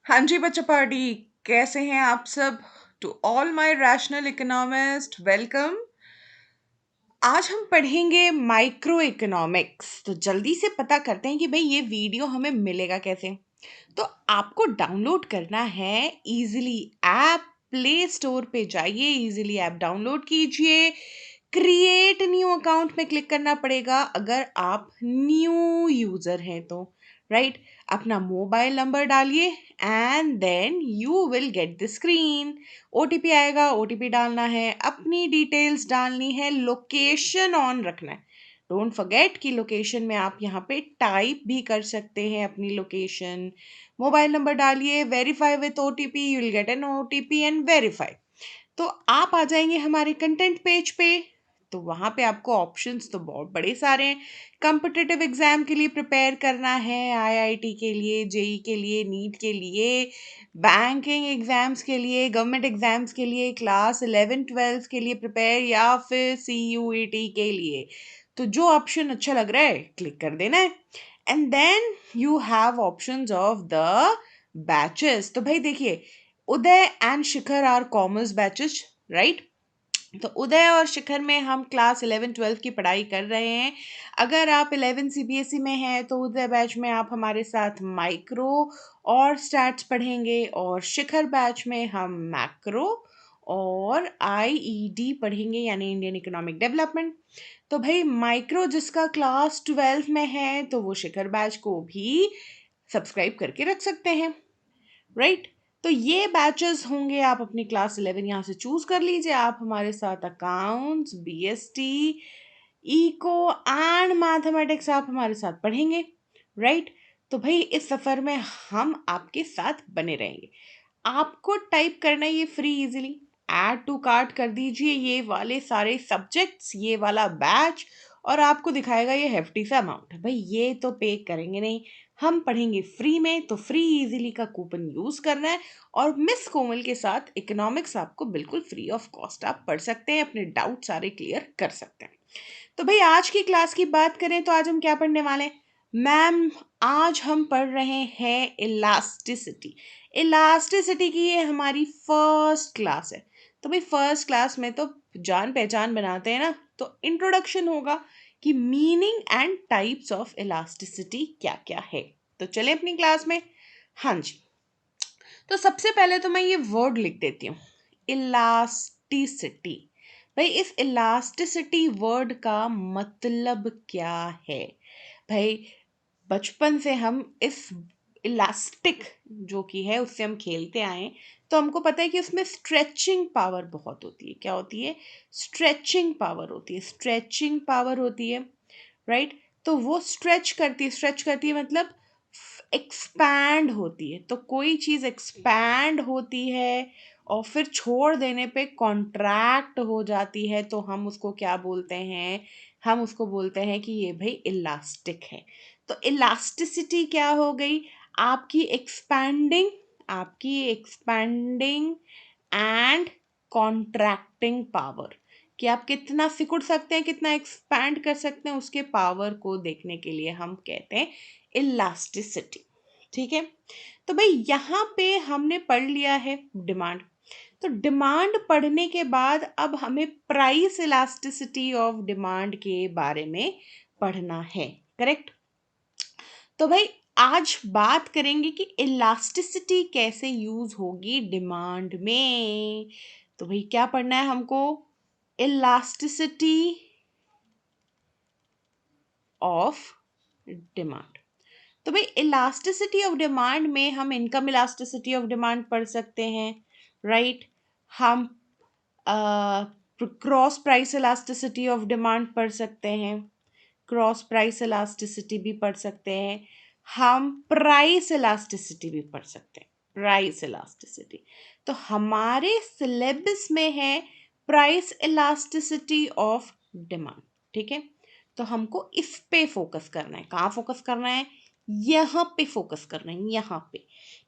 हाँ जी बच्चा पार्टी, कैसे हैं आप सब? To all my rational economist, welcome. आज हम पढ़ेंगे माइक्रो इकोनॉमिक्स। तो जल्दी से पता करते हैं कि भाई ये वीडियो हमें मिलेगा कैसे। तो आपको डाउनलोड करना है इजीली ऐप। प्ले स्टोर पे जाइए, इजीली ऐप डाउनलोड कीजिए। क्रिएट न्यू अकाउंट में क्लिक करना पड़ेगा अगर आप न्यू यूजर हैं तो। राइट, अपना मोबाइल नंबर डालिए and then you will get the screen. OTP आएगा, ओटीपी डालना है, अपनी डिटेल्स डालनी है, लोकेशन ऑन रखना है। डोंट फॉरगेट कि लोकेशन में आप यहाँ पे टाइप भी कर सकते हैं अपनी लोकेशन। मोबाइल नंबर डालिए, verify with OTP, you will get an OTP and verify. तो आप आ जाएंगे हमारे कंटेंट पेज पे। तो वहाँ पे आपको ऑप्शंस तो बहुत बड़े सारे हैं। कॉम्पिटिटिव एग्जाम के लिए प्रिपेयर करना है, आईआईटी के लिए, जेई के लिए, नीट के लिए, बैंकिंग एग्जाम्स के लिए, गवर्नमेंट एग्जाम्स के लिए, क्लास 11 12 के लिए प्रिपेयर, या फिर सीयूईटी के लिए। तो जो ऑप्शन अच्छा लग रहा है क्लिक कर देना है। And then you have options of the batches. तो भाई देखिए, Uday and Shikhar are commerce batches, right. तो उदय और शिखर में हम क्लास 11 12 की पढ़ाई कर रहे हैं। अगर आप 11 सीबीएसई में हैं तो उदय बैच में आप हमारे साथ माइक्रो और स्टैट्स पढ़ेंगे, और शिखर बैच में हम मैक्रो और आईईडी पढ़ेंगे, यानी इंडियन इकोनॉमिक डेवलपमेंट। तो भाई माइक्रो जिसका क्लास 12 में है तो वो शिखर बैच को भी सब्सक्राइब करके रख सकते हैं, राइट। तो ये बैचेस होंगे, आप अपनी क्लास 11 यहाँ से चूज कर लीजिए। आप हमारे साथ accounts, BST, eco and mathematics आप हमारे साथ पढ़ेंगे, राइट। तो भाई इस सफर में हम आपके साथ बने रहेंगे। आपको टाइप करना है ये free easily, add to cart कर दीजिए ये वाले सारे सब्जेक्ट्स, ये वाला बैच, और आपको दिखाएगा ये हेफ्टी सा अमाउंट। भाई ये तो पे करेंगे नहीं, हम पढ़ेंगे फ्री में। तो फ्री इजीली का कूपन यूज करना है, और मिस कोमल के साथ इकोनॉमिक्स आपको बिल्कुल फ्री ऑफ कॉस्ट आप पढ़ सकते हैं, अपने डाउट सारे क्लियर कर सकते हैं। तो भाई आज की क्लास की बात करें तो आज हम क्या पढ़ने वाले हैं? मैम, आज हम पढ़ रहे हैं इलास्टिसिटी। इलास्टिसिटी की ये हमारी फर्स्ट क्लास है। तो भाई फर्स्ट क्लास में तो जान पहचान बनाते हैं ना, तो इंट्रोडक्शन होगा कि meaning and types of elasticity क्या क्या है। तो चले अपनी क्लास में। हाँ जी, तो सबसे पहले तो मैं ये वर्ड लिख देती हूँ, इलास्टिसिटी। भाई इस इलास्टिसिटी वर्ड का मतलब क्या है? भाई बचपन से हम इस इलास्टिक जो कि है उससे हम खेलते आए हैं, तो हमको पता है कि उसमें स्ट्रेचिंग पावर बहुत होती है। क्या होती है? स्ट्रेचिंग पावर होती है, स्ट्रेचिंग पावर होती है, राइट। तो वो स्ट्रेच करती है मतलब एक्सपैंड होती है। तो कोई चीज़ एक्सपैंड होती है और फिर छोड़ देने पे कॉन्ट्रैक्ट हो जाती है, तो हम उसको क्या बोलते हैं? हम उसको बोलते हैं कि ये भाई इलास्टिक है। तो इलास्टिसिटी क्या हो गई? आपकी एक्सपैंडिंग एंड कॉन्ट्रैक्टिंग पावर, कि आप कितना सिकुड़ सकते हैं, कितना एक्सपैंड कर सकते हैं, उसके पावर को देखने के लिए हम कहते हैं इलास्टिसिटी। ठीक है। तो भाई यहाँ पे हमने पढ़ लिया है डिमांड। तो डिमांड पढ़ने के बाद अब हमें प्राइस इलास्टिसिटी ऑफ डिमांड के बारे में पढ़ना है, करेक्ट। तो भाई आज बात करेंगे कि इलास्टिसिटी कैसे यूज होगी डिमांड में। तो भाई क्या पढ़ना है हमको? Elasticity of demand. तो भाई इलास्टिसिटी ऑफ डिमांड में हम इनकम इलास्टिसिटी ऑफ डिमांड पढ़ सकते हैं, राइट। हम cross price elasticity of demand पढ़ सकते हैं, क्रॉस प्राइस इलास्टिसिटी भी पढ़ सकते हैं। हम प्राइस इलास्टिसिटी भी पढ़ सकते हैं, प्राइस इलास्टिसिटी। तो हमारे सिलेबस में है प्राइस इलास्टिसिटी ऑफ डिमांड, ठीक है। तो हमको इस पे फोकस करना है। कहाँ फोकस करना है? यहाँ पे फोकस करना है, यहाँ पे,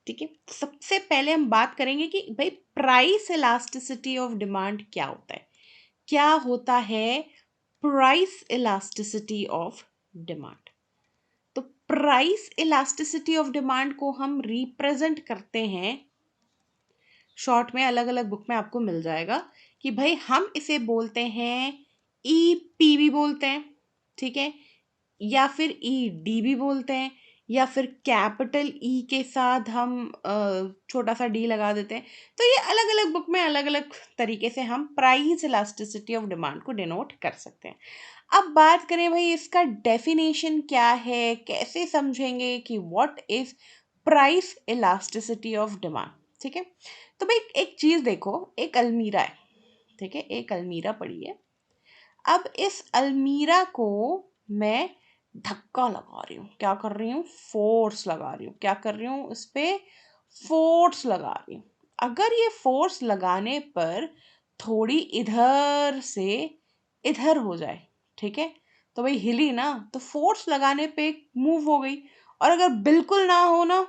ठीक है। सबसे पहले हम बात करेंगे कि भाई प्राइस इलास्टिसिटी ऑफ डिमांड क्या होता है। क्या होता है प्राइस इलास्टिसिटी ऑफ डिमांड? तो प्राइस इलास्टिसिटी ऑफ डिमांड को हम रिप्रेजेंट करते हैं, शॉर्ट में अलग अलग बुक में आपको मिल जाएगा कि भाई हम इसे बोलते हैं ईपी भी बोलते हैं, ठीक है, या फिर ईडी भी बोलते हैं, या फिर कैपिटल ई के साथ हम छोटा सा डी लगा देते हैं। तो ये अलग अलग बुक में अलग अलग तरीके से हम प्राइस इलास्टिसिटी ऑफ डिमांड को डिनोट कर सकते हैं। अब बात करें भाई इसका डेफिनेशन क्या है, कैसे समझेंगे कि what is price elasticity of demand. ठीक है, तो भाई एक चीज देखो, एक अलमीरा है, ठीक है, एक अलमीरा पड़ी है। अब इस अलमीरा को मैं धक्का लगा रही हूँ, क्या कर रही हूँ, फोर्स लगा रही हूँ, क्या कर रही हूँ, इस पे फोर्स लगा रही हूँ। अगर ये फोर्स लगाने पर थोड़ी इधर से इधर हो जाए, ठीक है, तो भाई हिली ना, तो फोर्स लगाने पे मूव हो गई। और अगर बिल्कुल ना हो ना,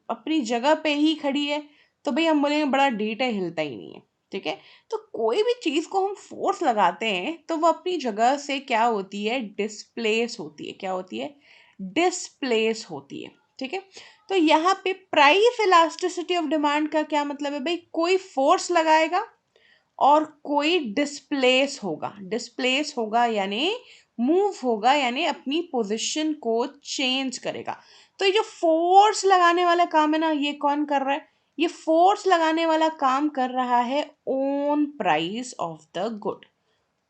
अपनी जगह पे ही खड़ी है, तो भाई हम बोलेंगे बड़ा डीट है, हिलता ही नहीं है। ठीक है, तो कोई भी चीज को हम फोर्स लगाते हैं तो वो अपनी जगह से क्या होती है, डिस्प्लेस होती है। क्या होती है, डिस्प्लेस होती है। ठीक है, तो यहाँ पे प्राइस इलास्टिसिटी ऑफ डिमांड का क्या मतलब है भाई, कोई फोर्स लगाएगा और कोई डिस्प्लेस होगा। डिस्प्लेस होगा यानी मूव होगा, यानी अपनी पोजीशन को चेंज करेगा। तो ये जो फोर्स लगाने वाला काम है ना, ये कौन कर रहा है, ये फोर्स लगाने वाला काम कर रहा है own price of the good.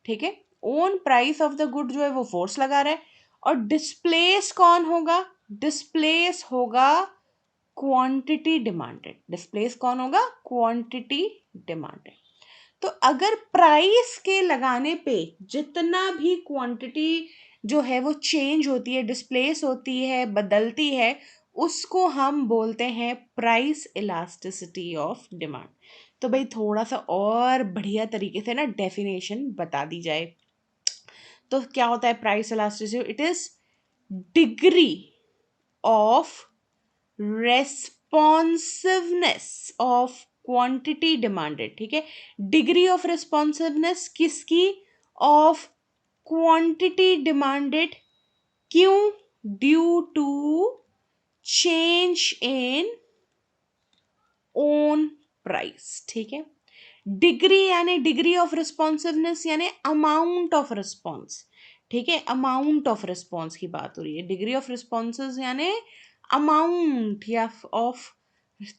ठीक है, own price of the good जो है वो फोर्स लगा रहा है। और डिस्प्लेस कौन होगा, डिस्प्लेस होगा क्वांटिटी डिमांडेड। डिस्प्लेस कौन होगा, क्वांटिटी डिमांडेड। तो अगर प्राइस के लगाने पे जितना भी क्वांटिटी जो है वो चेंज होती है, डिस्प्लेस होती है, बदलती है, उसको हम बोलते हैं प्राइस इलास्टिसिटी ऑफ डिमांड। तो भाई थोड़ा सा और बढ़िया तरीके से ना डेफिनेशन बता दी जाए तो क्या होता है price elasticity, it is degree of responsiveness of quantity demanded. ठीक है, डिग्री ऑफ रेस्पॉन्सिवनेस किसकी, ऑफ क्वांटिटी डिमांडेड। क्यों, due to change in own price. ठीक है, डिग्री यानी डिग्री ऑफ रिस्पॉन्सिवनेस यानी अमाउंट ऑफ रिस्पॉन्स। ठीक है, अमाउंट ऑफ रिस्पॉन्स की बात हो रही है। डिग्री ऑफ रिस्पॉन्सेस यानी अमाउंट या of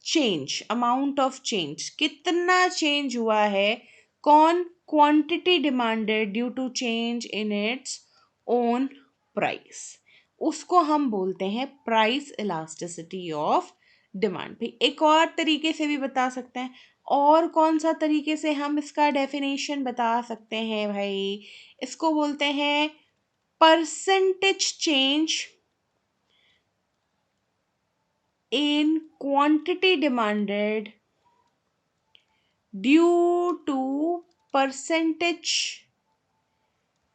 change, amount of change, कितना चेंज हुआ है, कौन, quantity demanded due to change in its own price, उसको हम बोलते हैं प्राइस इलास्टिसिटी ऑफ डिमांड। भी एक और तरीके से भी बता सकते हैं, और कौन सा तरीके से हम इसका डेफिनेशन बता सकते हैं भाई, इसको बोलते हैं percentage change in quantity demanded due to percentage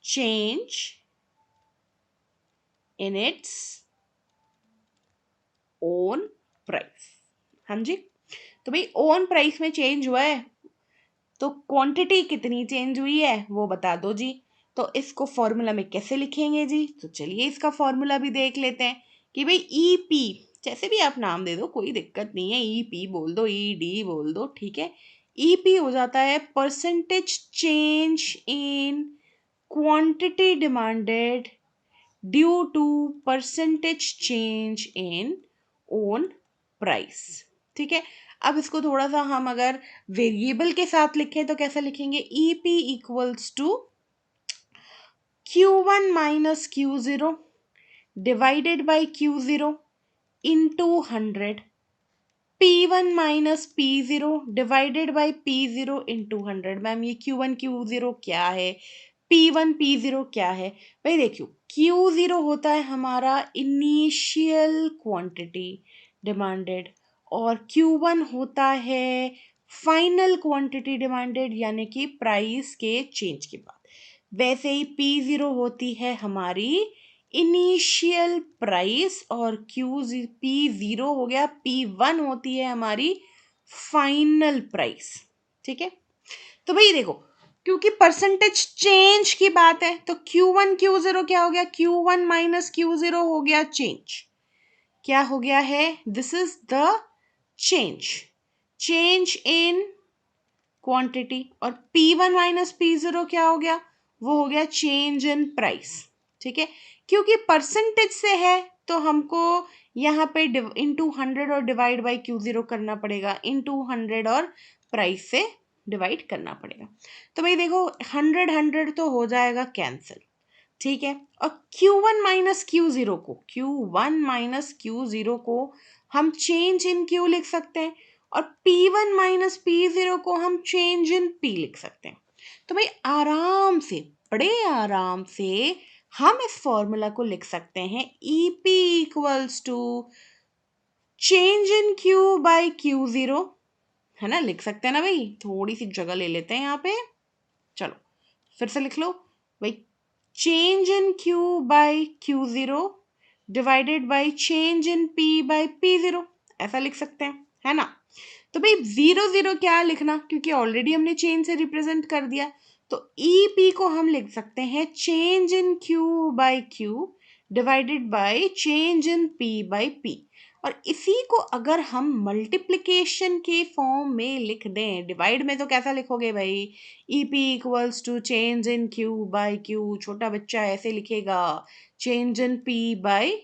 change in its own price. हाँ जी, तो भाई ओन प्राइस में चेंज हुआ है तो क्वांटिटी कितनी चेंज हुई है वो बता दो जी। तो इसको फॉर्मूला में कैसे लिखेंगे जी, तो चलिए इसका फॉर्मूला भी देख लेते हैं कि भाई ई पी, जैसे भी आप नाम दे दो कोई दिक्कत नहीं है, ई पी बोल दो, ई डी बोल दो, ठीक है। ई पी हो जाता है percentage change in quantity demanded due to percentage change in own price. ठीक है, अब इसको थोड़ा सा हम अगर वेरिएबल के साथ लिखें तो कैसे लिखेंगे, E P equals to Q1 minus Q0 divided by Q0 into 100, P1 minus P0 divided by P0 into 100। Ma'am ये Q1 Q0 क्या है, P1 P0 क्या है, भाई देखियो Q0 होता है हमारा इनिशियल क्वांटिटी डिमांडेड और Q1 होता है फाइनल क्वांटिटी डिमांडेड यानी कि प्राइस के चेंज के बाद। वैसे ही P0 होती है हमारी इनिशियल प्राइस और P0 हो गया, P1 होती है हमारी फाइनल प्राइस। ठीक है, तो भाई देखो क्योंकि परसेंटेज चेंज की बात है तो Q1 Q0 क्या हो गया, Q1 माइनस Q0 हो गया चेंज। क्या हो गया है, this is the change in quantity, और P1 माइनस P0 क्या हो गया, वो हो गया चेंज इन प्राइस। ठीक है, क्योंकि परसेंटेज से है तो हमको यहाँ पे इंटू 100 और डिवाइड बाई Q0 करना पड़ेगा, इंटू 100 और प्राइस से डिवाइड करना पड़ेगा। तो भाई देखो 100 तो हो जाएगा कैंसिल। ठीक है, और Q1 माइनस Q0 को, Q1 माइनस Q0 को हम चेंज इन Q लिख सकते हैं, और P1 माइनस P0 को हम चेंज इन P लिख सकते हैं। तो भाई आराम से, बड़े आराम से हम इस फॉर्मूला को लिख सकते हैं, EP equals to change in Q by Q0, है ना, लिख सकते हैं ना भाई, थोड़ी सी जगह ले लेते हैं यहाँ पे, चलो फिर से लिख लो भाई, change in Q by Q0 divided by change in P by P0, ऐसा लिख सकते हैं, है ना। तो भाई 0 0 क्या लिखना, क्योंकि ऑलरेडी हमने चेंज से रिप्रेजेंट कर दिया, तो EP को हम लिख सकते हैं change in Q by Q divided by change in P by P। और इसी को अगर हम मल्टीप्लिकेशन के फॉर्म में लिख दें, डिवाइड में तो कैसा लिखोगे भाई, EP equals to change in Q by Q, छोटा बच्चा ऐसे लिखेगा change in P by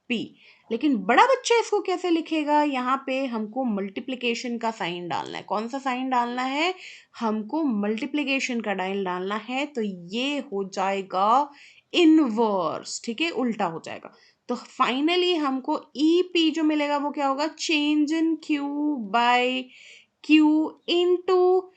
P। लेकिन बड़ा बच्चा इसको कैसे लिखेगा, यहाँ पे हमको मल्टीप्लिकेशन का साइन डालना है। कौन सा साइन डालना है, हमको मल्टीप्लिकेशन का डाइन डालना है, तो ये हो जाएगा इनवर्स। ठीक है, उल्टा हो जाएगा। तो फाइनली हमको EP जो मिलेगा वो क्या होगा, change in Q by Q into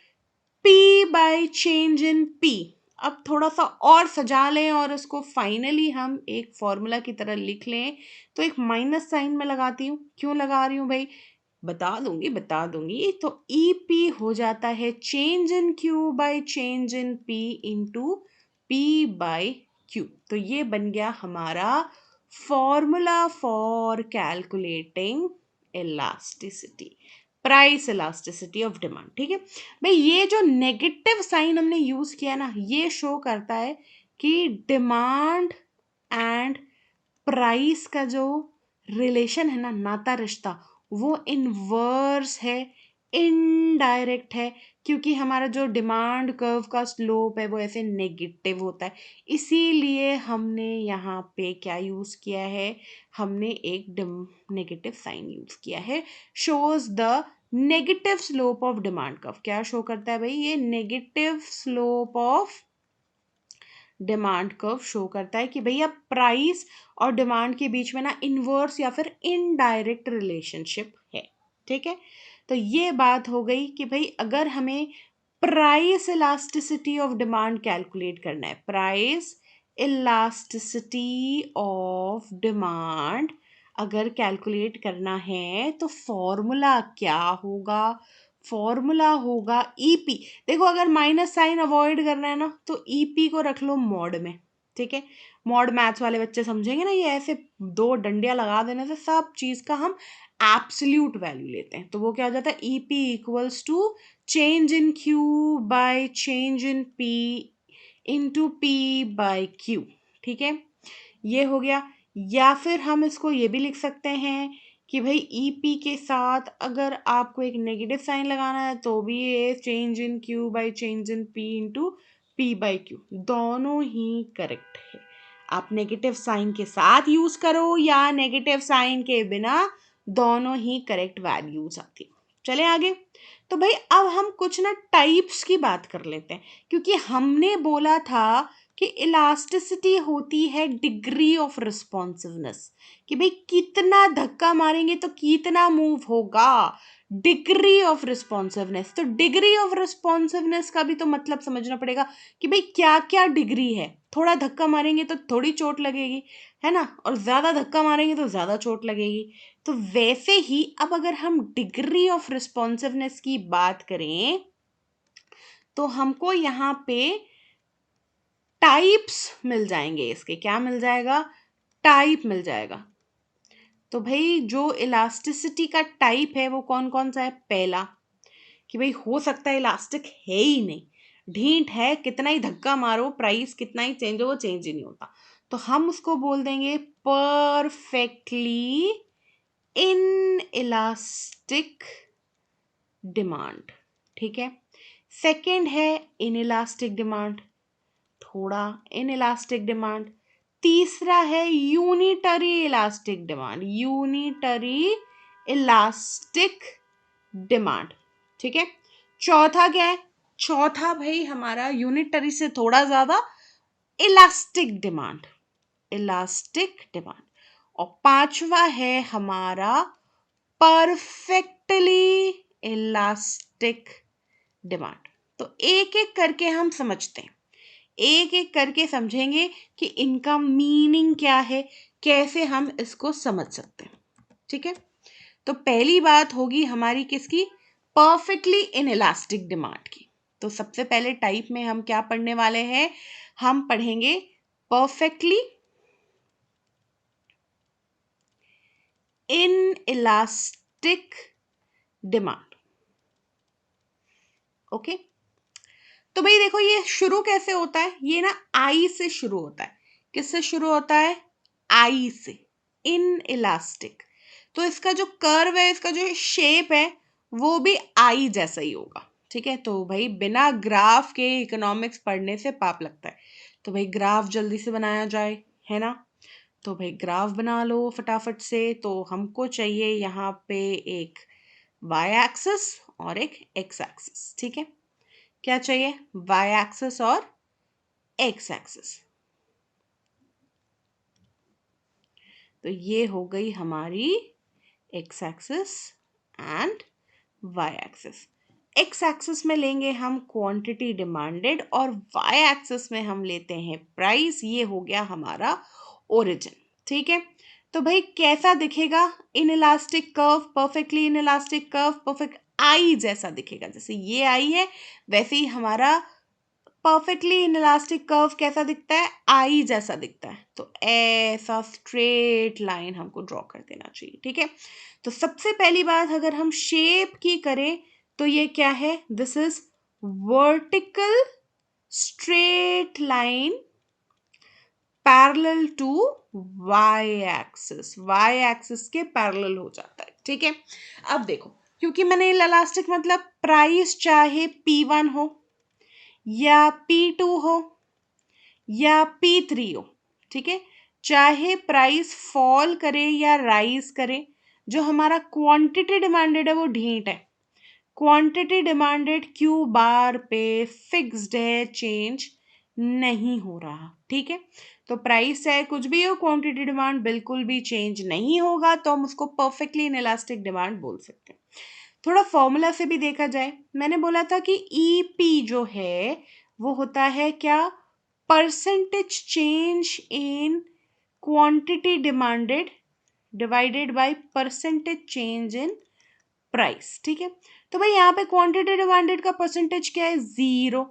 P by change in P। अब थोड़ा सा और सजा लें और इसको फाइनली हम एक फॉर्मूला की तरह लिख लें, तो एक माइनस साइन में लगाती हूँ। क्यों लगा रही हूँ भाई, बता दूंगी। तो EP हो जाता है change in Q by change in P into P by Q। तो ये बन गया हमारा formula for calculating elasticity, price elasticity of demand. ठीक है भाई, ये जो नेगेटिव साइन हमने यूज किया ना, ये शो करता है कि डिमांड एंड प्राइस का जो रिलेशन है ना, नाता रिश्ता, वो इनवर्स है, इनडायरेक्ट है, क्योंकि हमारा जो डिमांड कर्व का स्लोप है वो ऐसे नेगेटिव होता है। इसीलिए हमने यहाँ पे क्या यूज किया है, हमने एक नेगेटिव साइन यूज किया है, shows the negative slope of demand curve. क्या शो करता है भाई, ये negative slope of demand curve show करता है कि भैया प्राइस और डिमांड के बीच में ना इनवर्स या फिर इनडायरेक्ट रिलेशनशिप है। ठीक है, तो ये बात हो गई कि भाई अगर हमें price elasticity of demand calculate करना है, प्राइस इलास्टिसिटी ऑफ डिमांड अगर कैलकुलेट करना है, तो फॉर्मूला क्या होगा, फॉर्मूला होगा EP। देखो अगर माइनस साइन अवॉइड करना है ना, तो EP को रख लो मॉड में। ठीक है, मॉड मैथ्स वाले बच्चे समझेंगे ना, ये ऐसे दो डंडियां लगा देने से सब चीज का हम एब्सोल्यूट वैल्यू लेते हैं। तो वो क्या हो जाता है, EP equals to change in Q by change in P into P by Q। ठीक है, ये हो गया। या फिर हम इसको ये भी लिख सकते हैं कि भाई EP के साथ अगर आपको एक नेगेटिव साइन लगाना है, तो भी ये change in Q by change in P into P by Q, दोनों ही करेक्ट है। आप नेगेटिव साइन के साथ यूज करो या नेगेटिव साइन के बिना, दोनों ही करेक्ट वैल्यूज आती। चले आगे। तो भाई अब हम कुछ ना टाइप्स की बात कर लेते हैं, क्योंकि हमने बोला था कि इलास्टिसिटी होती है डिग्री ऑफ रिस्पॉन्सिवनेस, कि भाई कितना धक्का मारेंगे तो कितना मूव होगा, डिग्री ऑफ रिस्पॉन्सिवनेस। तो डिग्री ऑफ रिस्पॉन्सिवनेस का भी तो मतलब समझना पड़ेगा कि भाई क्या क्या डिग्री है। थोड़ा धक्का मारेंगे तो थोड़ी चोट लगेगी, है ना, और ज्यादा धक्का मारेंगे तो ज्यादा चोट लगेगी। तो वैसे ही अब अगर हम डिग्री ऑफ रिस्पॉन्सिवनेस की बात करें, तो हमको यहाँ पे टाइप्स मिल जाएंगे। इसके क्या मिल जाएगा, टाइप मिल जाएगा। तो भाई जो इलास्टिसिटी का टाइप है वो कौन कौन सा है, पहला कि भाई हो सकता है इलास्टिक है ही नहीं, ढींट है, कितना ही धक्का मारो, प्राइस कितना ही चेंज हो, वो चेंज ही नहीं होता, तो हम उसको बोल देंगे परफेक्टली इन इलास्टिक डिमांड, ठीक है। सेकंड है इन इलास्टिक डिमांड, थोड़ा इन इलास्टिक डिमांड। तीसरा है unitary elastic demand, unitary elastic demand, ठीक है। चौथा क्या है? चौथा भाई हमारा यूनिटरी से थोड़ा ज्यादा इलास्टिक डिमांड, इलास्टिक डिमांड। और पांचवा है हमारा परफेक्टली इलास्टिक डिमांड। तो एक एक करके हम समझते हैं, एक एक करके समझेंगे कि इनका मीनिंग क्या है, कैसे हम इसको समझ सकते हैं, ठीक है। तो पहली बात होगी हमारी किसकी? परफेक्टली इनइलास्टिक डिमांड की। तो सबसे पहले टाइप में हम क्या पढ़ने वाले हैं? हम पढ़ेंगे परफेक्टली इनइलास्टिक डिमांड। ओके, तो भाई देखो ये शुरू कैसे होता है? ये ना आई से शुरू होता है। किससे शुरू होता है? आई से, इन इलास्टिक। तो इसका जो कर्व है, इसका जो शेप है, वो भी आई जैसा ही होगा, ठीक है। तो भाई बिना ग्राफ के इकोनॉमिक्स पढ़ने से पाप लगता है। तो भाई ग्राफ जल्दी से बनाया जाए, है ना। तो भाई ग्राफ बना लो फटाफट से। तो हमको चाहिए यहाँ पे एक वाई एक्सिस और एक एक्स एक्सिस, ठीक है। क्या चाहिए? वाई एक्सिस और एक्स एक्सिस। तो ये हो गई हमारी X axis and Y axis. X axis में लेंगे हम क्वांटिटी डिमांडेड और वाई एक्सिस में हम लेते हैं प्राइस। ये हो गया हमारा ओरिजिन, ठीक है। तो भाई कैसा दिखेगा in elastic curve? Perfectly in elastic curve perfect I जैसा दिखेगा। जैसे ये आई है, वैसे ही हमारा परफेक्टली इनइलास्टिक कर्व कैसा दिखता है? आई जैसा दिखता है। तो ऐसा स्ट्रेट लाइन हमको ड्रॉ कर देना चाहिए, ठीक है। तो सबसे पहली बात अगर हम शेप की करें तो ये क्या है? This is vertical straight line parallel to Y axis, Y axis के पैरेलल हो जाता है, ठीक है। अब देखो, क्योंकि मैंने इलास्टिक मतलब प्राइस चाहे P1 हो या P2 हो या P3 हो, ठीक है। चाहे प्राइस फॉल करे या राइज करे, जो हमारा क्वांटिटी डिमांडेड है वो ढीठ है। क्वांटिटी डिमांडेड क्यू बार पे फिक्स्ड है, चेंज नहीं हो रहा, ठीक है। तो प्राइस चाहे कुछ भी हो, क्वांटिटी डिमांड बिल्कुल भी चेंज नहीं होगा, तो हम उसको परफेक्टली इनइलास्टिक डिमांड बोल सकते हैं। थोड़ा फॉर्मूला से भी देखा जाए, मैंने बोला था कि ईपी जो है वो होता है क्या? Percentage change in quantity demanded divided by percentage change in price, ठीक है। तो भाई यहाँ पे क्वांटिटी डिमांडेड का परसेंटेज क्या है? 0।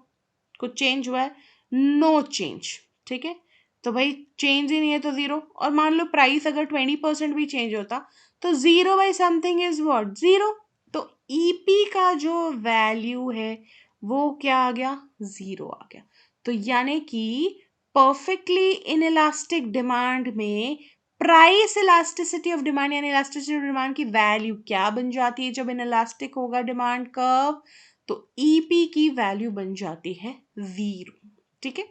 कुछ चेंज हुआ है? नो चेंज, ठीक है। तो भाई चेंज ही नहीं है तो 0। और मान लो प्राइस अगर 20% भी चेंज होता तो 0 बाई समथिंग इज व्हाट? 0। तो ईपी का जो वैल्यू है वो क्या आ गया? 0 आ गया। तो यानी कि परफेक्टली इनइलास्टिक डिमांड में प्राइस इलास्टिसिटी ऑफ डिमांड यानी इलास्टिसिटी ऑफ डिमांड की वैल्यू क्या बन जाती है जब इनइलास्टिक होगा डिमांड कर्व? तो ईपी की वैल्यू बन जाती है 0, ठीक है।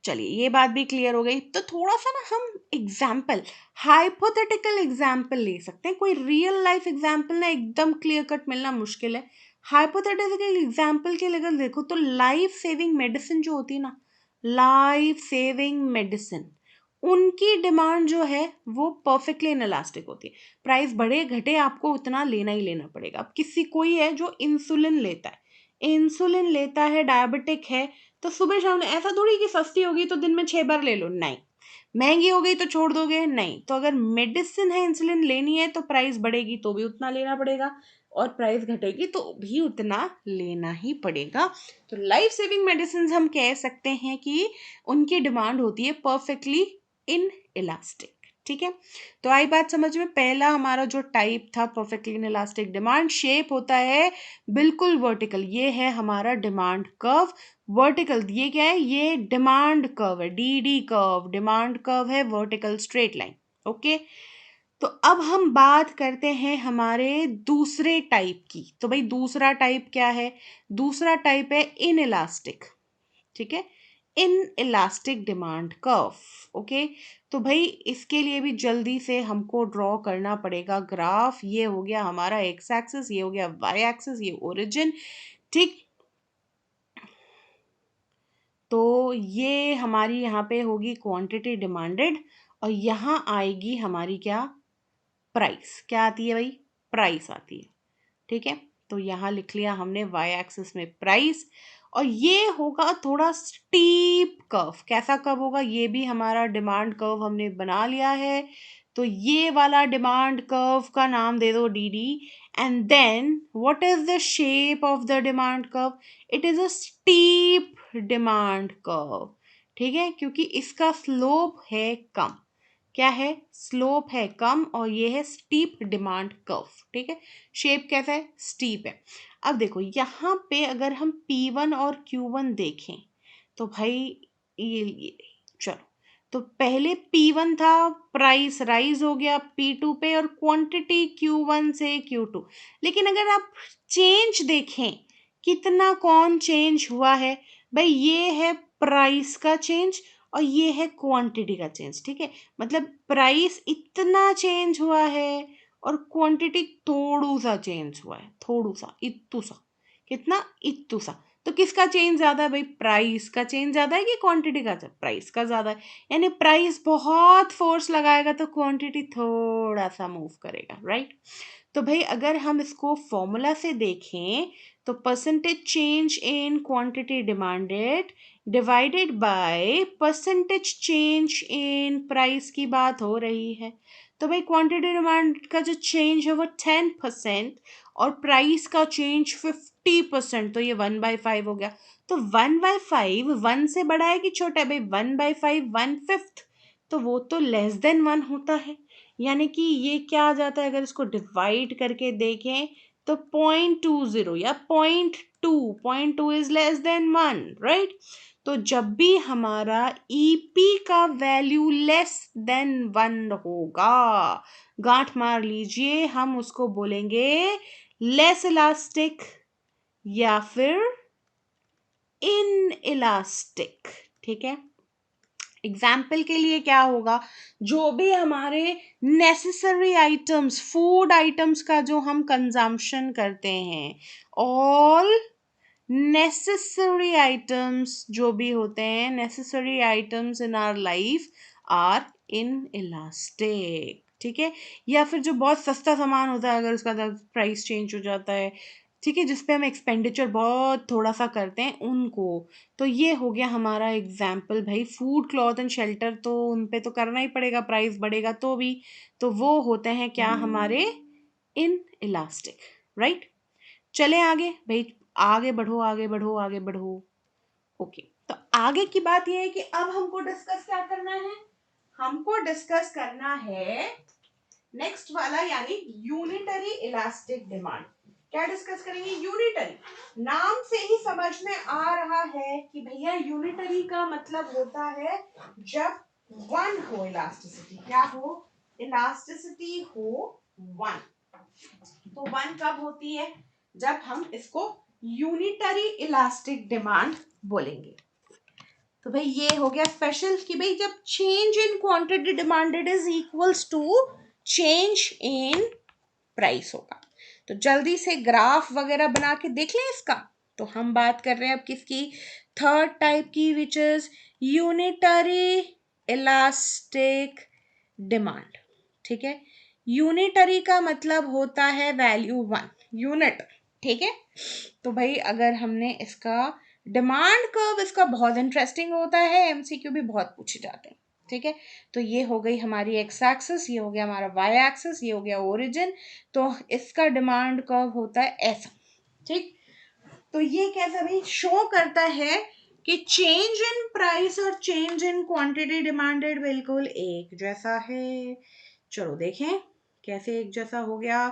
चलिए ये बात भी क्लियर हो गई। तो थोड़ा सा ना हम एग्जाम्पल, हाइपोथेटिकल एग्जाम्पल ले सकते हैं। कोई रियल लाइफ एग्जाम्पल ना एकदम क्लियर कट मिलना मुश्किल है। हाइपोथेटिकल एग्जाम्पल के लिए अगर देखो तो लाइफ सेविंग मेडिसिन जो होती है ना, लाइफ सेविंग मेडिसिन, उनकी डिमांड जो है वो परफेक्टली इनइलास्टिक होती है। प्राइस बढ़े घटे आपको उतना लेना ही लेना पड़ेगा। अब किसी कोई है जो इंसुलिन लेता है, इंसुलिन लेता है, डायबिटिक है, तो सुबह शाम ऐसा थोड़ी कि सस्ती होगी तो दिन में 6 बार ले लो, नहीं। महंगी हो गई तो छोड़ दोगे, नहीं। तो अगर मेडिसिन है, इंसुलिन लेनी है, तो प्राइस बढ़ेगी तो भी उतना लेना पड़ेगा और प्राइस घटेगी तो भी उतना लेना ही पड़ेगा। तो लाइफ सेविंग मेडिसिन हम कह सकते हैं कि उनकी डिमांड होती है परफेक्टली इन इलास्टिक, ठीक है। तो आई बात समझ में? पहला हमारा जो टाइप था perfectly in elastic demand, shape होता है बिल्कुल वर्टिकल। ये है हमारा डिमांड कर्व। वर्टिकल ये क्या है? ये डिमांड कर्व है, D D curve, demand curve है, वर्टिकल स्ट्रेट लाइन, ओके। तो अब हम बात करते हैं हमारे दूसरे टाइप की। तो भाई दूसरा टाइप क्या है? दूसरा टाइप है इन इलास्टिक। ठीक है, in elastic demand curve. Okay, तो भाई इसके लिए भी जल्दी से हमको ड्रॉ करना पड़ेगा ग्राफ। ये हो गया हमारा एक्स एक्सिस, ये हो गया वाई एक्सिस, ये ओरिजिन। ठीक, तो ये हमारी यहाँ पे होगी क्वांटिटी डिमांडेड, और यहाँ आएगी हमारी क्या? प्राइस। क्या आती है भाई? प्राइस आती है। ठीक है, तो यहाँ लिख लिया हमने वाई एक्सिस में प्राइस। और ये होगा थोड़ा स्टीप कर्व। कैसा कर्व होगा? ये भी हमारा डिमांड कर्व हमने बना लिया है। तो ये वाला डिमांड कर्व का नाम दे दो D D. And then what is the shape of the demand curve? It is a steep demand curve. ठीक है, क्योंकि इसका स्लोप है कम। क्या है? स्लोप है कम, और ये है स्टीप डिमांड कर्व। ठीक है, शेप कैसा है? स्टीप है। अब देखो यहाँ पे अगर हम P1 और Q1 देखें तो भाई ये चलो, तो पहले P1 था, प्राइस राइज हो गया P2 पे, और क्वांटिटी Q1 से Q2। लेकिन अगर आप चेंज देखें, कितना कौन चेंज हुआ है? भाई ये है प्राइस का चेंज, और ये है क्वांटिटी का चेंज। ठीक है, मतलब प्राइस इतना चेंज हुआ है, और क्वांटिटी थोड़ू सा चेंज हुआ है, थोड़ू सा, इत्तू सा। कितना? इत्तू सा। तो किसका चेंज ज्यादा है भाई? प्राइस का चेंज ज्यादा है कि क्वांटिटी का? प्राइस का ज्यादा है। यानी प्राइस बहुत फोर्स लगाएगा तो क्वांटिटी थोड़ा सा मूव करेगा, राइट? तो भाई अगर हम इसको फॉर्मूला से देखें तो percentage change in quantity demanded divided by percentage change in price की बात हो रही है। तो भाई क्वांटिटी डिमांड का जो चेंज है वो 10%, और प्राइस का चेंज 50%, तो ये 1/5 हो गया। तो 1/5 1 से बड़ा है कि छोटा है भाई? 1/5 1/5, तो वो तो लेस देन 1 होता है। यानी कि ये क्या आ जाता है? अगर इसको डिवाइड करके देखें तो 0.20 या 0.2 इज लेस देन 1, राइट? तो जब भी हमारा ईपी का वैल्यू लेस देन 1 होगा, गांठ मार लीजिए, हम उसको बोलेंगे लेस इलास्टिक या फिर इन इलास्टिक। ठीक है, एग्जाम्पल के लिए क्या होगा? जो भी हमारे नेसेसरी आइटम्स, फूड आइटम्स का जो हम कंजम्पशन करते हैं, ऑल नेसेसरी आइटम्स जो भी होते हैं, necessary items in our life are inelastic. ठीक है, या फिर जो बहुत सस्ता सामान होता है, अगर उसका प्राइस चेंज हो जाता है, ठीक है, जिसपे हम एक्सपेंडिचर बहुत थोड़ा सा करते हैं, उनको। तो ये हो गया हमारा एग्जाम्पल भाई। फूड, क्लॉथ एंड शेल्टर तो उन पे तो करना ही पड़ेगा, प्राइस बढ़ेगा तो भी। तो वो होते हैं क्या? हमारे इन इलास्टिक, राइट? चले आगे भाई, आगे बढ़ो, आगे बढ़ो, आगे बढ़ो। ओके, तो आगे की बात यह है कि अब हमको डिस्कस क्या करना है? हमको डिस्कस करना है नेक्स्ट वाला, यानी यूनिटरी इलास्टिक डिमांड। क्या डिस्कस करेंगे? यूनिटरी। नाम से ही समझ में आ रहा है कि भैया यूनिटरी का मतलब होता है जब वन हो इलास्टिसिटी। क्या हो? इलास्टिसिटी हो वन। तो वन कब होती है? जब हम इसको यूनिटरी इलास्टिक डिमांड बोलेंगे। तो भाई ये हो गया स्पेशल कि भाई जब change in quantity demanded is equals to change in price होगा। तो जल्दी से ग्राफ वगैरह बना के देख लें इसका। तो हम बात कर रहे हैं अब किसकी? थर्ड टाइप की, which is unitary elastic demand. ठीक है, यूनिटरी का मतलब होता है वैल्यू वन, यूनिट। ठीक है, तो भाई अगर हमने इसका डिमांड कर्व, इसका बहुत इंटरेस्टिंग होता है, एमसीक्यू भी बहुत पूछे जाते हैं। ठीक है, तो ये हो गई हमारी एक्स एक्सिस, ये हो गया हमारा वाई एक्सिस, ये हो गया ओरिजिन। तो इसका डिमांड कर्व होता है ऐसा। ठीक, तो ये कैसा भाई शो करता है कि चेंज इन प्राइस और चेंज इन क्वांटिटी डिमांडेड बिल्कुल एक जैसा है। चलो देखें कैसे एक जैसा हो गया।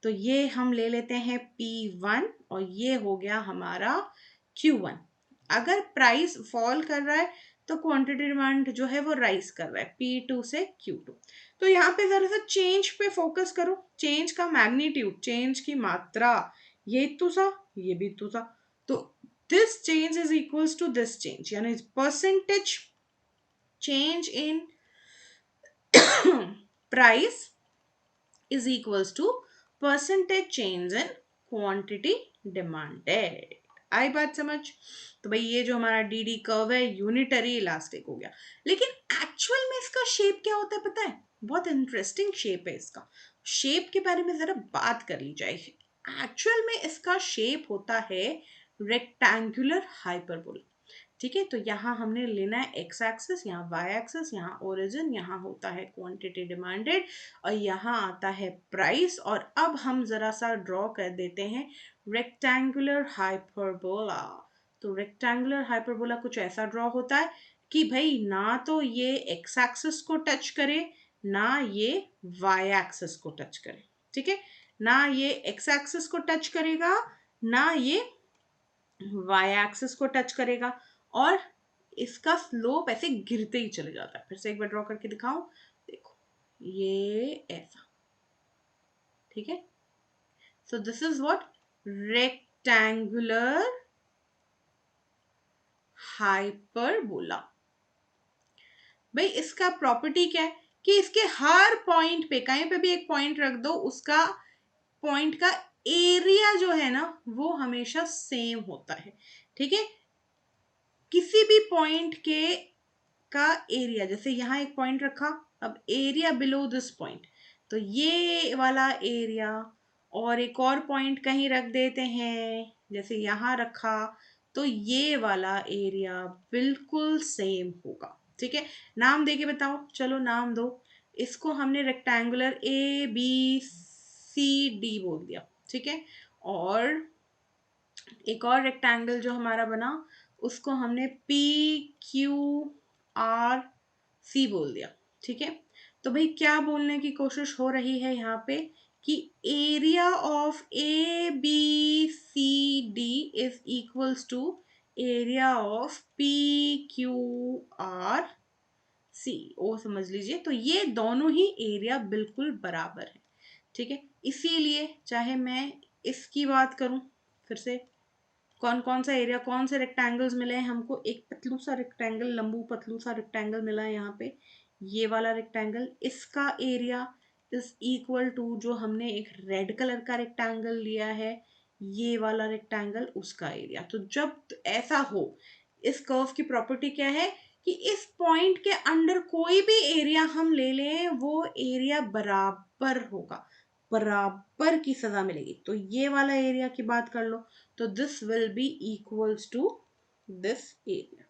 तो ये हम ले लेते हैं P1, और ये हो गया हमारा Q1। अगर प्राइस फॉल कर रहा है तो क्वांटिटी डिमांड जो है वो राइज कर रहा है P2 से Q2। तो यहाँ पे जरा सा चेंज पे फोकस करो, चेंज का मैग्नीट्यूड, चेंज की मात्रा, ये इतू सा, ये भी इतू सा। तो this change is equals to this change, यानी percentage change in price is equals to percentage change in quantity demanded। आई बात समझ? तो भाई ये जो हमारा डी कर्व है यूनिटरी इलास्टिक हो गया, लेकिन एक्चुअल में इसका शेप क्या होता है पता है? बहुत इंटरेस्टिंग शेप है इसका। शेप के बारे में जरा बात कर ली जाए। एक्चुअल में इसका शेप होता है रेक्टेंगुलर हाइपरबोला। ठीक है, तो यहाँ हमने लेना है एक्स एक्सिस, यहाँ वाई एक्सिस, यहाँ ओरिजिन, यहाँ होता है क्वांटिटी डिमांडेड, और यहाँ आता है प्राइस। और अब हम जरा सा ड्रॉ कर देते हैं रेक्टेंगुलर हाइपरबोला। तो रेक्टेंगुलर हाइपरबोला कुछ ऐसा ड्रॉ होता है कि भाई ना तो ये एक्स एक्सिस को टच करे, ना ये वाई एक्सिस को टच करे। ठीक है, ना ये एक्स एक्सिस को टच करेगा, ना ये वाई एक्सिस को टच करेगा, और इसका स्लोप ऐसे गिरते ही चले जाता है। फिर से एक बार ड्रॉ करके दिखाऊं, देखो ये ऐसा। ठीक है, so this is what rectangular hyperbola. भाई इसका प्रॉपर्टी क्या है कि इसके हर पॉइंट पे, कहीं पे भी एक पॉइंट रख दो, उसका पॉइंट का एरिया जो है ना वो हमेशा सेम होता है। ठीक है, किसी भी पॉइंट के का एरिया, जैसे यहाँ एक पॉइंट रखा, अब एरिया बिलो दिस पॉइंट, तो ये वाला एरिया, और एक और पॉइंट कहीं रख देते हैं, जैसे यहाँ रखा, तो ये वाला एरिया बिल्कुल सेम होगा। ठीक है, नाम दे के बताओ, चलो नाम दो। इसको हमने रेक्टेंगुलर ABCD बोल दिया। ठीक है, और एक और रेक्टेंगल जो हमारा बना उसको हमने PQRC बोल दिया। ठीक है, तो भाई क्या बोलने की कोशिश हो रही है यहाँ पे कि area of ABCD is equals to area of PQRC। ओ समझ लीजिए, तो ये दोनों ही एरिया बिल्कुल बराबर है। ठीक है, इसीलिए चाहे मैं इसकी बात करूं, फिर से कौन कौन सा एरिया, कौन से रेक्टेंगल्स मिले हैं हमको, एक पतलू सा रेक्टेंगल, लंबू पतलू सा रेक्टेंगल मिला है यहाँ पे, ये वाला रेक्टेंगल, इसका एरिया इज इक्वल टू जो हमने एक रेड कलर का रेक्टेंगल लिया है, ये वाला रेक्टेंगल, उसका एरिया। तो जब ऐसा हो, इस कर्व की प्रॉपर्टी क्या है कि इस पॉइंट के अंडर कोई भी एरिया हम ले लें वो एरिया बराबर होगा, बराबर की सजा मिलेगी। तो ये वाला एरिया की बात कर लो, तो this will be equals to this area.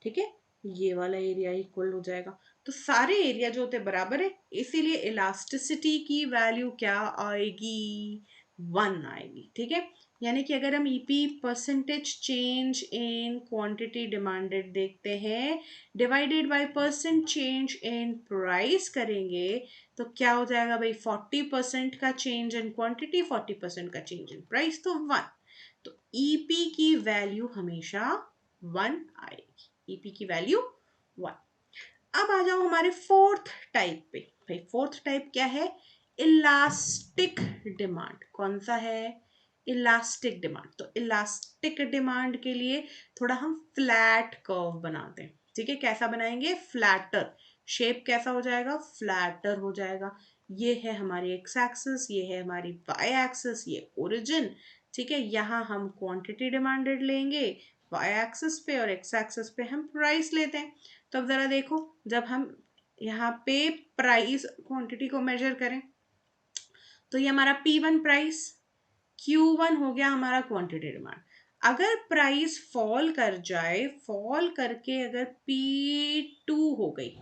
ठीक है, ये वाला एरिया इक्वल हो जाएगा। तो सारे एरिया जो होते हैं बराबर है, इसीलिए इलास्टिसिटी की वैल्यू क्या आएगी? 1 आएगी। ठीक है, यानी कि अगर हम EP percentage change in quantity demanded देखते हैं divided by percent change in price करेंगे, तो क्या हो जाएगा भाई? 40% का चेंज इन क्वांटिटी, 40% का चेंज इन प्राइस, तो 1। तो ईपी की वैल्यू हमेशा 1 आएगी, ईपी की वैल्यू 1। अब आ जाओ हमारे फोर्थ टाइप पे। भाई फोर्थ टाइप क्या है? Elastic demand. कौन सा है? Elastic demand. तो इलास्टिक डिमांड के लिए थोड़ा हम फ्लैट कर्व बनाते हैं। ठीक है, कैसा बनाएंगे? फ्लैटर। शेप कैसा हो जाएगा? फ्लैटर हो जाएगा। ये है हमारी एक्स एक्सिस, ये है हमारी वाई एक्सिस, ये ओरिजिन। ठीक है, यहाँ हम क्वांटिटी डिमांडेड लेंगे वाई एक्सिस पे, और एक्स एक्सिस पे हम प्राइस लेते हैं। तो अब जरा देखो, जब हम यहाँ पे प्राइस क्वांटिटी को मेजर करें, तो ये हमारा P1 प्राइस, Q1 हो गया हमारा क्वांटिटी डिमांड। अगर प्राइस फॉल कर जाए, फॉल करके अगर P2 हो गई,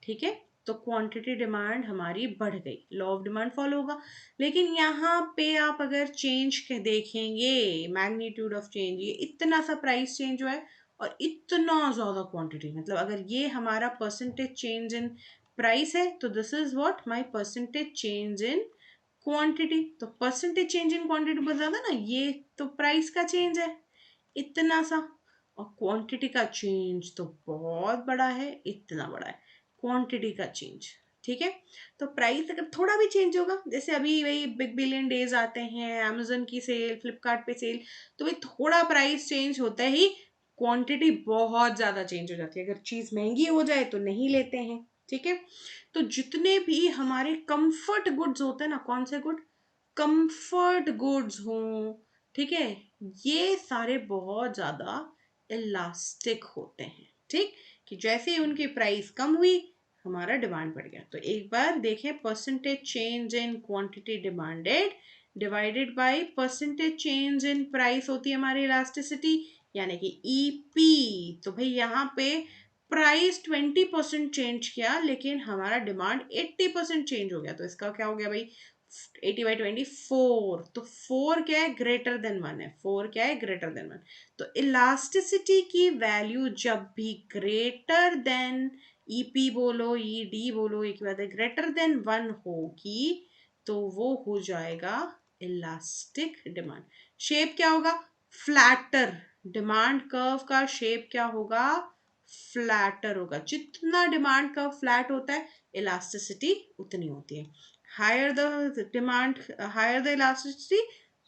ठीक है, तो क्वांटिटी डिमांड हमारी बढ़ गई, लॉ ऑफ डिमांड फॉलो होगा। लेकिन यहाँ पे आप अगर चेंज के देखेंगे, मैग्नीट्यूड ऑफ चेंज, ये इतना सा प्राइस चेंज हुआ है और इतना ज्यादा क्वांटिटी, मतलब अगर ये हमारा परसेंटेज चेंज इन प्राइस है, तो this is what my percentage change in quantity. तो परसेंटेज चेंज इन क्वांटिटी बहुत ज्यादा ना, ये तो प्राइस का चेंज है इतना सा, और क्वांटिटी का चेंज तो बहुत बड़ा है, इतना बड़ा है क्वांटिटी का चेंज। ठीक है, तो प्राइस अगर थोड़ा भी चेंज होगा, जैसे अभी वही बिग बिलियन डेज आते हैं, अमेजोन की सेल, फ्लिपकार्ट पे सेल, तो भाई थोड़ा प्राइस चेंज होता ही क्वांटिटी बहुत ज़्यादा चेंज हो जाती है। अगर चीज़ महंगी हो जाए तो नहीं लेते हैं। ठीक है, तो जितने भी हमारे कंफर्ट गुड्स होते हैं ना, कौन से गुड, कंफर्ट गुड्स हों, ठीक है, ये सारे बहुत ज़्यादा इलास्टिक होते हैं। ठीक, कि जैसे ही उनकी प्राइस कम हुई, हमारा डिमांड बढ़ गया। तो एक बार देखें, percentage change in quantity demanded divided by percentage change in price होती है हमारी इलास्टिसिटी, यानी कि ईपी। तो भाई यहाँ पे प्राइस 20% चेंज किया, लेकिन हमारा डिमांड 80% चेंज हो गया। तो इसका क्या हो गया भाई, 80/20 4। तो 4 क्या है, ग्रेटर देन 1 है। 4 क्या है, ग्रेटर देन 1। तो इलास्टिसिटी की वैल्यू जब भी ग्रेटर देन, ईपी बोलो, ईडी बोलो, एक बात है, ग्रेटर देन 1 होगी, तो वो हो जाएगा इलास्टिक डिमांड। शेप क्या होगा, फ्लैटर। डिमांड कर्व का शेप क्या होगा, फ्लैटर होगा। जितना डिमांड कर्व फ्लैट होता है, इलास्टिसिटी उतनी होती है। Higher the demand, higher the elasticity,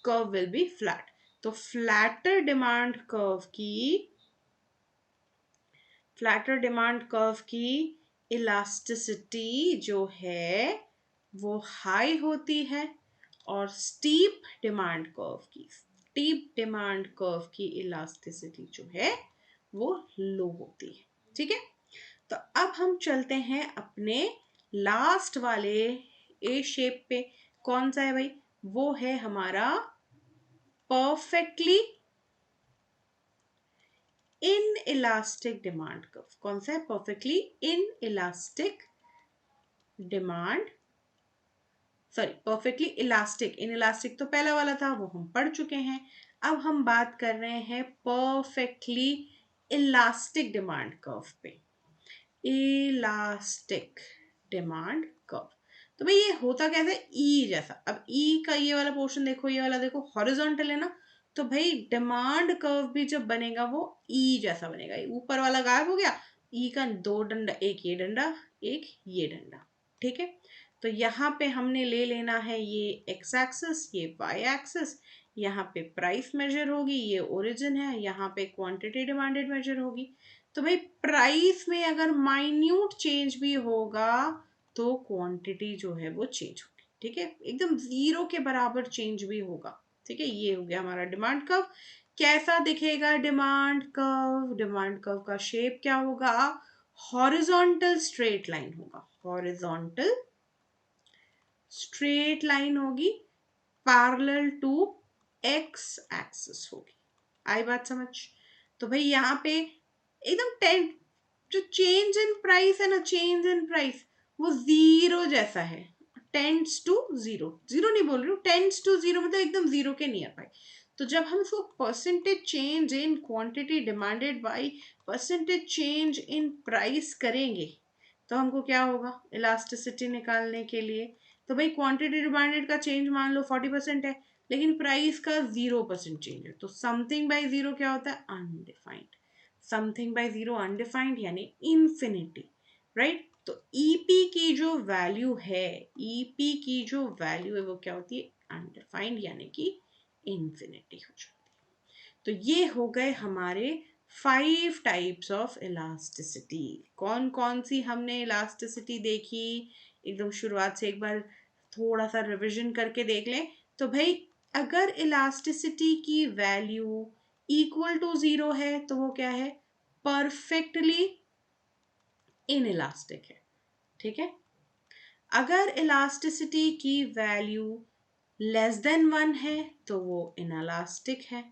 curve will be flat. तो फ्लैटर डिमांड कर्व की इलास्टिसिटी जो है वो हाई होती है, और स्टीप डिमांड कर्व की इलास्टिसिटी जो है वो लो होती है। ठीक है, तो अब हम चलते हैं अपने लास्ट वाले ए शेप पे। कौन सा है भाई, वो है हमारा perfectly in elastic demand curve. कौन सा है, perfectly in elastic demand, sorry, perfectly elastic. In elastic तो पहला वाला था, वो हम पढ़ चुके हैं। अब हम बात कर रहे हैं परफेक्टली इलास्टिक डिमांड कर्व पे। इलास्टिक डिमांड कर्व, तो भाई ये होता कैसे, ई जैसा। अब ई का ये वाला पोर्शन देखो, ये वाला देखो, हॉरिजॉन्टल है ना, तो भाई डिमांड कर्व भी जब बनेगा वो ई जैसा बनेगा। ये ऊपर वाला गायब हो गया, ई का दो डंडा, एक ये डंडा, एक ये डंडा। ठीक है, तो यहाँ पे हमने ले लेना है ये एक्स एक्सिस, ये वाई एक्सिस। यहाँ पे प्राइस मेजर होगी, ये ओरिजिन है, यहाँ पे क्वांटिटी डिमांडेड मेजर होगी। तो भाई प्राइस में अगर माइन्यूट चेंज भी होगा, तो क्वांटिटी जो है वो चेंज होगी। ठीक है, एकदम जीरो के बराबर चेंज भी होगा। ठीक है, ये हो गया हमारा डिमांड कर्व। कैसा दिखेगा डिमांड कर्व, डिमांड कर्व का शेप क्या होगा, हॉरिजॉन्टल स्ट्रेट लाइन होगा। हॉरिजॉन्टल स्ट्रेट लाइन होगी, पैरेलल टू एक्स एक्सिस होगी। आई बात समझ। तो भाई यहाँ पे एकदम टेन, जो चेंज इन प्राइस है ना, चेंज इन प्राइस वो जीरो जैसा है। टेंड्स टू जीरो, जीरो नहीं बोल रही हूँ, टेंड्स टू जीरो मतलब एकदम जीरो के नियर बाई। तो जब हम इसको percentage change in quantity demanded by percentage change in price करेंगे, तो हमको क्या होगा इलास्टिसिटी निकालने के लिए। तो भाई क्वांटिटी डिमांडेड का चेंज मान लो 40% है, लेकिन प्राइस का 0% चेंज है, तो समथिंग बाई जीरो क्या होता है, undefined. Something by zero undefined यानी इंफिनिटी, राइट। तो ईपी की जो वैल्यू है, ईपी की जो वैल्यू है वो क्या होती है, अनडिफाइंड यानी कि इंफिनिटी हो जाती है। तो ये हो गए हमारे 5 टाइप्स ऑफ इलास्टिसिटी। कौन कौन सी हमने इलास्टिसिटी देखी, एकदम शुरुआत से एक बार थोड़ा सा रिवीजन करके देख लें। तो भाई अगर इलास्टिसिटी की वैल्यू इक्वल टू जीरो है, तो वो क्या है, परफेक्टली इन इलास्टिक है। ठीक है, अगर इलास्टिसिटी की वैल्यू लेस देन 1 है, तो वो इनलास्टिक है।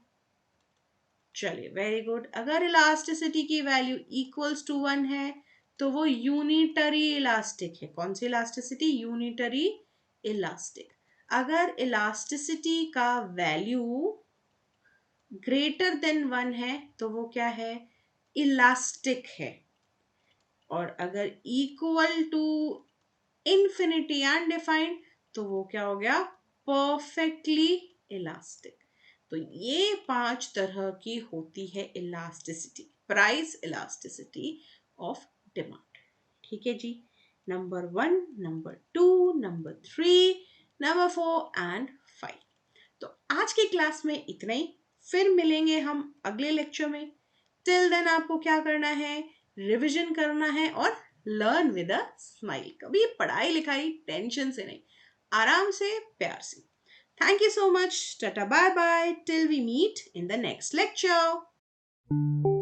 चलिए, वेरी गुड। अगर इलास्टिसिटी की वैल्यू इक्वल्स टू 1 है, तो वो यूनिटरी इलास्टिक है। कौन सी इलास्टिसिटी, यूनिटरी इलास्टिक। अगर इलास्टिसिटी का वैल्यू ग्रेटर देन 1 है, तो वो क्या है, इलास्टिक है। और अगर इक्वल टू इन्फिनिटी अनडिफाइंड, तो वो क्या हो गया, परफेक्टली इलास्टिक। तो ये 5 तरह की होती है elasticity, price elasticity of demand. ठीक है जी। Number 1, number 2, number 3, number 4 and 5। तो आज की क्लास में इतना ही। फिर मिलेंगे हम अगले लेक्चर में। टिल देन आपको क्या करना है, रिवीजन करना है और लर्न विद अ स्माइल। कभी पढ़ाई लिखाई टेंशन से नहीं, आराम से, प्यार से। Thank you so much. Tata bye bye till we meet in the next lecture.